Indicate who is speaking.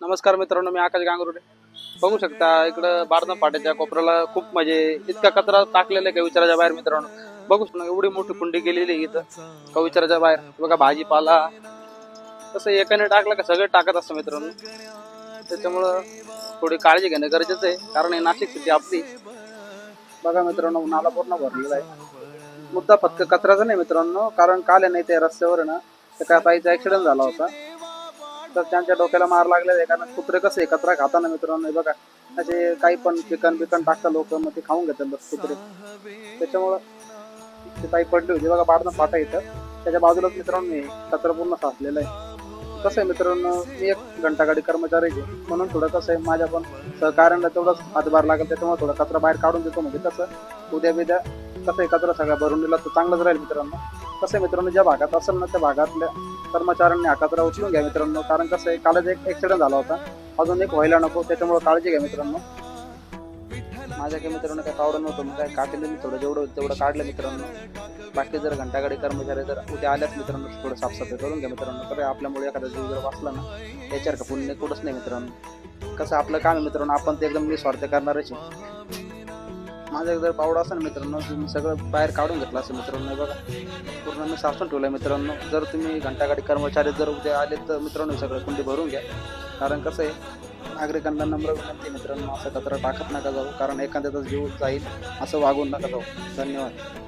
Speaker 1: नमस्कार मित्रांनो, मी आकाश गांगुर्डे. बघू शकता इकडं बारदा फाट्याच्या कोपऱ्याला खूप म्हणजे इतका कचरा टाकलेला आहे का विचाराच्या बाहेर मित्रांनो. बघू शकता एवढी मोठी कुंडी गेलेली आहे इथं का विचाराच्या बाहेर. बघा भाजीपाला कसं एकाने टाकलं का सगळं टाकत असतं मित्रांनो. त्याच्यामुळं थोडी काळजी घेणं गरजेचं आहे, कारण हे नाशिक सिटी आपली. बघा मित्रांनो, नाला पूर्ण भरलेला आहे. मुद्दा फक्त कचऱ्याचा नाही मित्रांनो, कारण काल आहे नाही ते रस्त्यावर ना त्या ताईचा ऍक्सिडेंट झाला होता. तर त्यांच्या डोक्याला मार लागलेला आहे, कारण कुत्रे कसे कचरा खाताना मित्रांनो बघा असे काही पण चिकन बिकन टाकतात लोक, मग ते खाऊन घेतात कुत्रे. त्याच्यामुळं ते ताई पडली होती बघा. बारदा फाटा इथं त्याच्या बाजूलाच मित्रांनो हे कचरा पूर्ण साचलेला आहे. कसं आहे मित्रांनो, मी एक घंटागाडी कर्मचारी आहे, म्हणून थोडं कसं आहे माझ्या पण सहकार्याला तेवढंच हातभार लागेल. त्याच्यामुळे थोडा कचरा बाहेर काढून देतो, म्हणजे कसं उद्या बिद्या कसं आहे कचरा सगळा भरून दिला तर चांगलंच राहील मित्रांनो. कसं आहे मित्रांनो, ज्या भागात असेल ना त्या भागातल्या कर्मचाऱ्यांनी हा कचरा उचलून घ्या मित्रांनो, कारण कसं आहे कालच एक ऍक्सिडेंट झाला होता, अजून एक व्हायला नको. त्याच्यामुळे काळजी घ्या मित्रांनो. माझ्या काही मित्रांनो काय पावडं नव्हतं, मग काय काढलेलं मी थोडं जेवढं तेवढं काढलं मित्रांनो. बाकी जर घंटागाडी कर्मचारी जर उद्या आल्याच मित्रांनो थोडं साफसफाई करून घ्या मित्रांनो. तर आपल्यामुळे एखादा जीव जर वाचला ना याच्यावर का पुण्य कुठंच नाही मित्रांनो. कसं आपलं काम आहे मित्रांनो, आपण ते एकदम निस्वार्थ करणारच आहे. माझ्या जर पावडा असेल ना मित्रांनो, तुम्ही सगळं बाहेर काढून घेतलं असं मित्रांनो. बघा पूर्ण मी साचून ठेवलं मित्रांनो. जर तुम्ही घंटागाडी कर्मचारी जर उद्या आले तर मित्रांनो सगळं कुंडी भरून घ्या, कारण कसं आहे नागरिकांना नम्र विनंती मित्रांनो, असं कचरा टाकत नका जाऊ, कारण एखाद्याचा जीव जाईल असं वागून नका जाऊ. धन्यवाद.